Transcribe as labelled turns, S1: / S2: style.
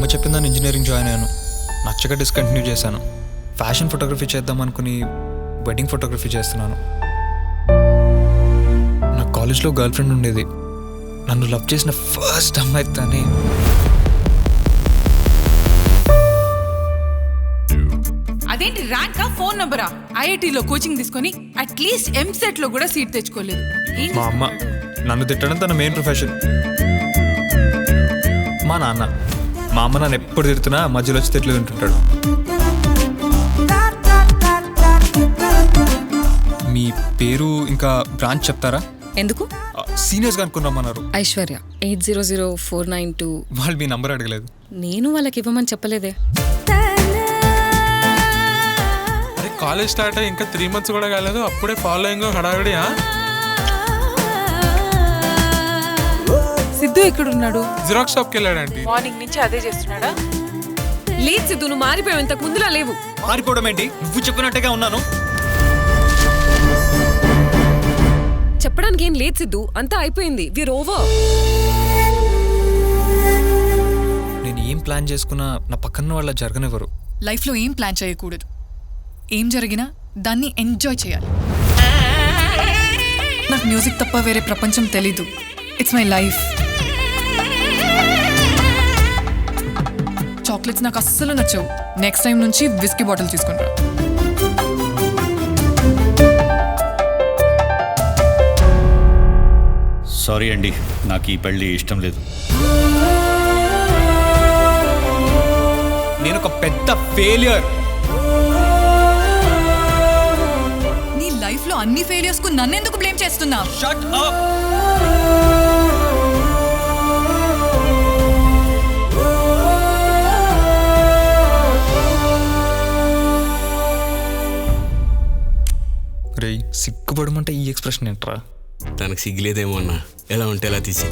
S1: అమ్మ చెప్పిందని engineering join అయ్యాను. నచ్చక డిస్కంటిన్యూ చేశాను. ఫ్యాషన్ ఫోటోగ్రఫీ చేద్దాం అనుకుని వెడ్డింగ్ ఫోటోగ్రఫీ చేస్తున్నాను. నా కాలేజ్లో గర్ల్ ఫ్రెండ్ ఉండేది. నన్ను లవ్ చేసిన ఫస్ట్ అమ్మాయి తనే.
S2: అదేంటి ర్యాంకా ఫోన్ నంబరా? ఐఐటీలో కోచింగ్ తీసుకొని అట్లీస్ట్ ఎంసెట్ లో కూడా సీట్ తెచ్చుకోలేదు.
S1: మా అమ్మ నన్ను తిట్టడం తన మెయిన్ ప్రొఫెషన్. మా నాన్న మా అమ్మ నన్ను ఎప్పుడు తిడుతున్నా మధ్యలో వచ్చి తిట్లు తింటుంటాడు. మీ పేరు ఇంకా బ్రాంచ్ చెప్తారా?
S3: ఎందుకు?
S1: సీనియర్స్ గా అనుకున్నామన్నారు.
S3: ఐశ్వర్య 800492.
S1: వాళ్ళు మీ నంబర్ అడగలేదు.
S3: నేను వాళ్ళకి ఇవ్వమని చెప్పలేదే.
S4: అరే కాలేజ్ స్టార్ట్ అయ్యి ఇంకా 3 months కూడా కాలేదు, అప్పుడే ఫాలోయింగ్ హడావిడియా?
S2: సిద్ధు ఎక్కడున్నాడు?
S4: జిరాక్స్ షాప్కి వెళ్ళాడండి.
S2: మార్నింగ్ నుంచి అదే చేస్తున్నాడా?
S3: లేదు సిద్ధు, నువ్వు మారిపోయావు. ఇంతకు ముందులా లేవు.
S1: మారిపోవడం ఏంటి? నువ్వు చెప్పినట్టుగా ఉన్నాను.
S3: చెప్పడానికి ఏం లేదు సిద్ధు, అంతా అయిపోయింది. వీర్ ఓవర్.
S1: నేను ఏం ప్లాన్ చేసుకున్నా నా పక్కన వాళ్ళ జరగనివ్వరు.
S5: లైఫ్లో ఏం ప్లాన్ చేయకూడదు. ఏం జరిగినా దాన్ని ఎంజాయ్ చేయాలి. నాకు మ్యూజిక్ తప్ప వేరే ప్రపంచం తెలీదు. It's my life. చాక్లెట్స్ నాకు అస్సలు నచ్చవు. నెక్స్ట్ టైం నుంచి విస్కీ బాటిల్ తీసుకుంటా.
S6: సారీ అండి, నాకు ఈ పెళ్ళి ఇష్టం లేదు.
S1: నేను ఒక పెద్ద ఫెయిలియర్.
S5: నీ లైఫ్లో అన్ని ఫెయిలియర్స్కు నన్నెందుకు బ్లేమ్ చేస్తున్నావు?
S1: Shut up. రేయ్, సిగ్గుపడమంటే ఈ ఎక్స్ప్రెషన్ ఏంట్రా?
S7: తనకు సిగ్గులేదేమో అన్నా, ఎలా ఉంటే ఎలా తీసి